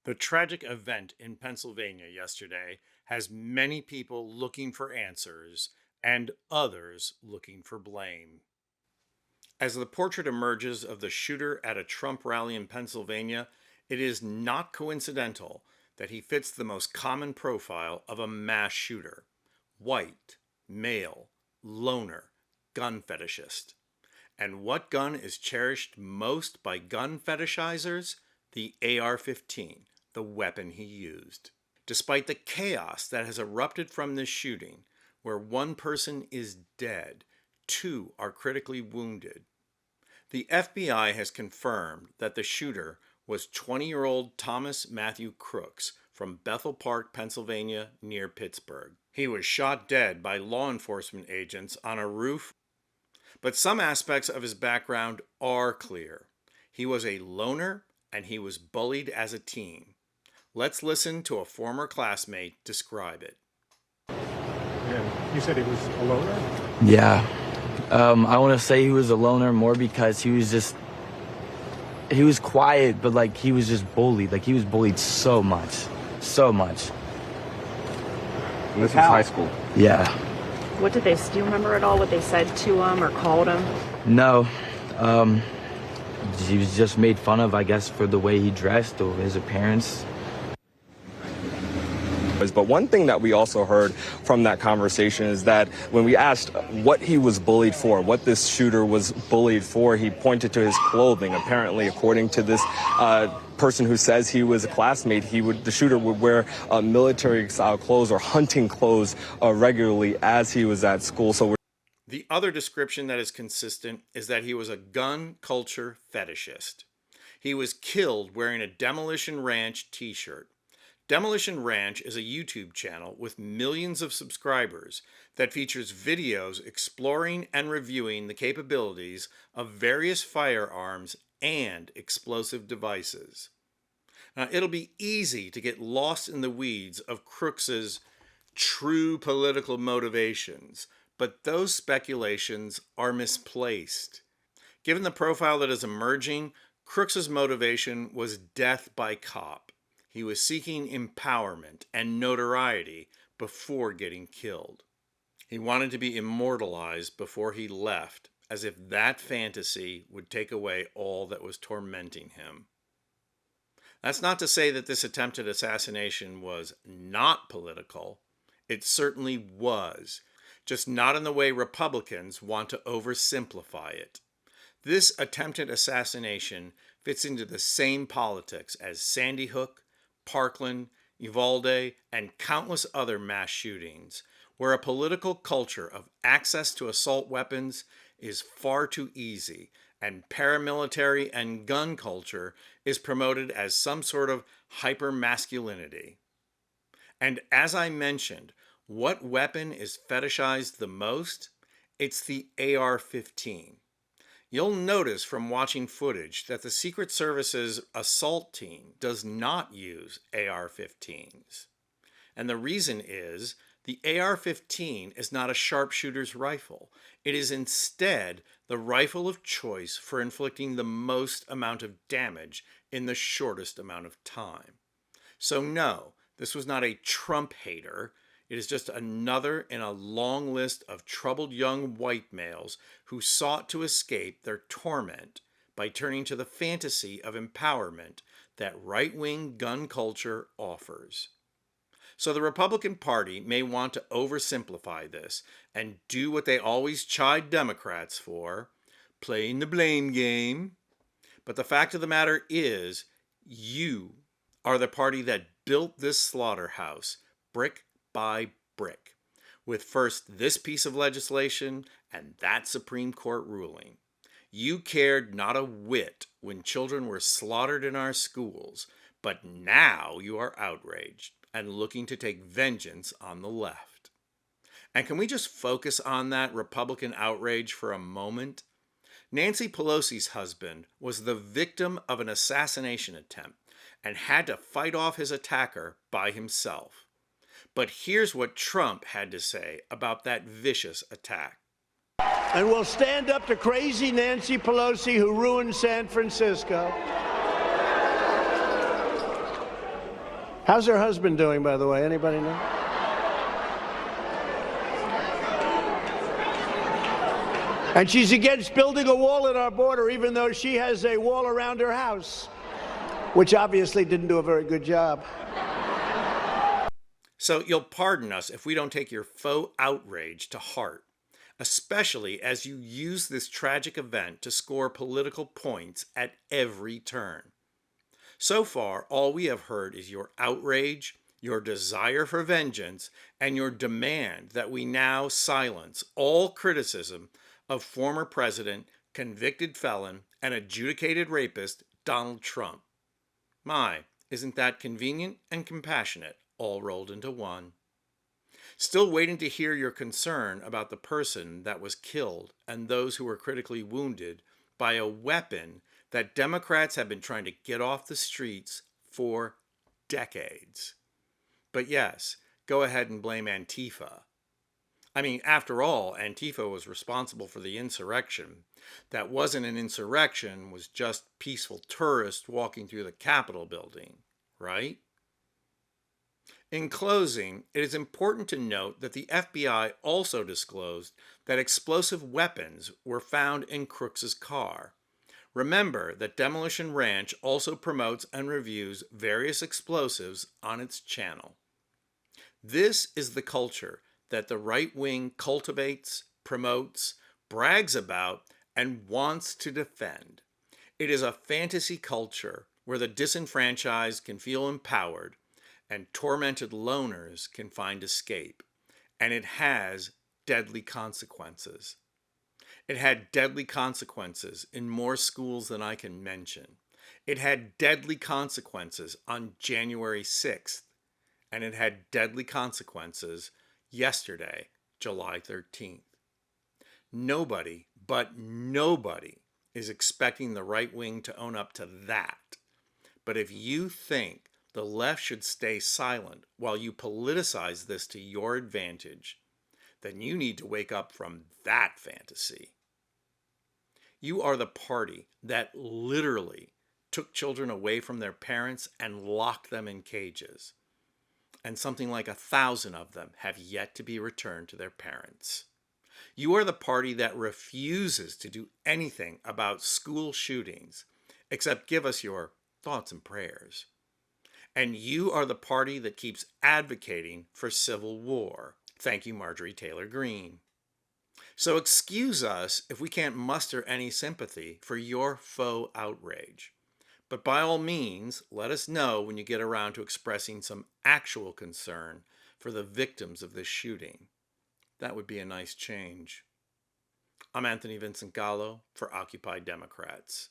The tragic event in Pennsylvania yesterday has many people looking for answers and others looking for blame. As the portrait emerges of the shooter at a Trump rally in Pennsylvania, it is not coincidental that he fits the most common profile of a mass shooter: white, male, loner, gun fetishist. And what gun is cherished most by gun fetishizers? The AR-15, the weapon he used. Despite the chaos that has erupted from this shooting, where one person is dead, two are critically wounded, the FBI has confirmed that the shooter was 20-year-old Thomas Matthew Crooks from Bethel Park, Pennsylvania, near Pittsburgh. He was shot dead by law enforcement agents on a roof, but some aspects of his background are clear. He was a loner and he was bullied as a teen. Let's listen to a former classmate describe it. And you said he was a loner? Yeah. I want to say he was a loner more because he was quiet, but like he was just bullied. Like he was bullied so much. So much. This was high school. Yeah. What did they, do you remember at all what they said to him or called him? No. He was just made fun of, I guess, for the way he dressed or his appearance. But one thing that we also heard from that conversation is that when we asked what he was bullied for, what this shooter was bullied for, he pointed to his clothing. Apparently, according to this person who says he was a classmate, the shooter would wear military-style clothes or hunting clothes regularly as he was at school. The other description that is consistent is that he was a gun culture fetishist. He was killed wearing a Demolition Ranch t-shirt. Demolition Ranch is a YouTube channel with millions of subscribers that features videos exploring and reviewing the capabilities of various firearms and explosive devices. Now, it'll be easy to get lost in the weeds of Crooks's true political motivations, but those speculations are misplaced. Given the profile that is emerging, Crooks's motivation was death by cop. He was seeking empowerment and notoriety before getting killed. He wanted to be immortalized before he left, as if that fantasy would take away all that was tormenting him. That's not to say that this attempted assassination was not political. It certainly was, just not in the way Republicans want to oversimplify it. This attempted assassination fits into the same politics as Sandy Hook, Parkland, Uvalde, and countless other mass shootings, where a political culture of access to assault weapons is far too easy, and paramilitary and gun culture is promoted as some sort of hyper-masculinity. And as I mentioned, what weapon is fetishized the most? It's the AR-15. You'll notice from watching footage that the Secret Service's assault team does not use AR-15s. And the reason is the AR-15 is not a sharpshooter's rifle. It is instead the rifle of choice for inflicting the most amount of damage in the shortest amount of time. So no, this was not a Trump hater. It is just another in a long list of troubled young white males who sought to escape their torment by turning to the fantasy of empowerment that right-wing gun culture offers. So the Republican Party may want to oversimplify this and do what they always chide Democrats for, playing the blame game. But the fact of the matter is, you are the party that built this slaughterhouse, brick by brick, with first this piece of legislation and that Supreme Court ruling. You cared not a whit when children were slaughtered in our schools, but now you are outraged and looking to take vengeance on the left. And can we just focus on that Republican outrage for a moment? Nancy Pelosi's husband was the victim of an assassination attempt and had to fight off his attacker by himself. But here's what Trump had to say about that vicious attack. And we'll stand up to crazy Nancy Pelosi, who ruined San Francisco. How's her husband doing, by the way? Anybody know? And she's against building a wall at our border, even though she has a wall around her house, which obviously didn't do a very good job. So you'll pardon us if we don't take your faux outrage to heart, especially as you use this tragic event to score political points at every turn. So far, all we have heard is your outrage, your desire for vengeance, and your demand that we now silence all criticism of former president, convicted felon, and adjudicated rapist Donald Trump. My, isn't that convenient and compassionate, all rolled into one? Still waiting to hear your concern about the person that was killed and those who were critically wounded by a weapon that Democrats have been trying to get off the streets for decades. But yes, go ahead and blame Antifa. I mean, after all, Antifa was responsible for the insurrection. That wasn't an insurrection, was just peaceful tourists walking through the Capitol building, right? In closing, it is important to note that the FBI also disclosed that explosive weapons were found in Crooks's car. Remember that Demolition Ranch also promotes and reviews various explosives on its channel. This is the culture that the right wing cultivates, promotes, brags about, and wants to defend. It is a fantasy culture where the disenfranchised can feel empowered and tormented loners can find escape. And it has deadly consequences. It had deadly consequences in more schools than I can mention. It had deadly consequences on January 6th. And it had deadly consequences yesterday, July 13th. Nobody, but nobody, is expecting the right wing to own up to that. But if you think the left should stay silent while you politicize this to your advantage, then you need to wake up from that fantasy. You are the party that literally took children away from their parents and locked them in cages. And something like 1,000 of them have yet to be returned to their parents. You are the party that refuses to do anything about school shootings except give us your thoughts and prayers. And you are the party that keeps advocating for civil war. Thank you, Marjorie Taylor Greene. So excuse us if we can't muster any sympathy for your faux outrage. But by all means, let us know when you get around to expressing some actual concern for the victims of this shooting. That would be a nice change. I'm Anthony Vincent Gallo for Occupy Democrats.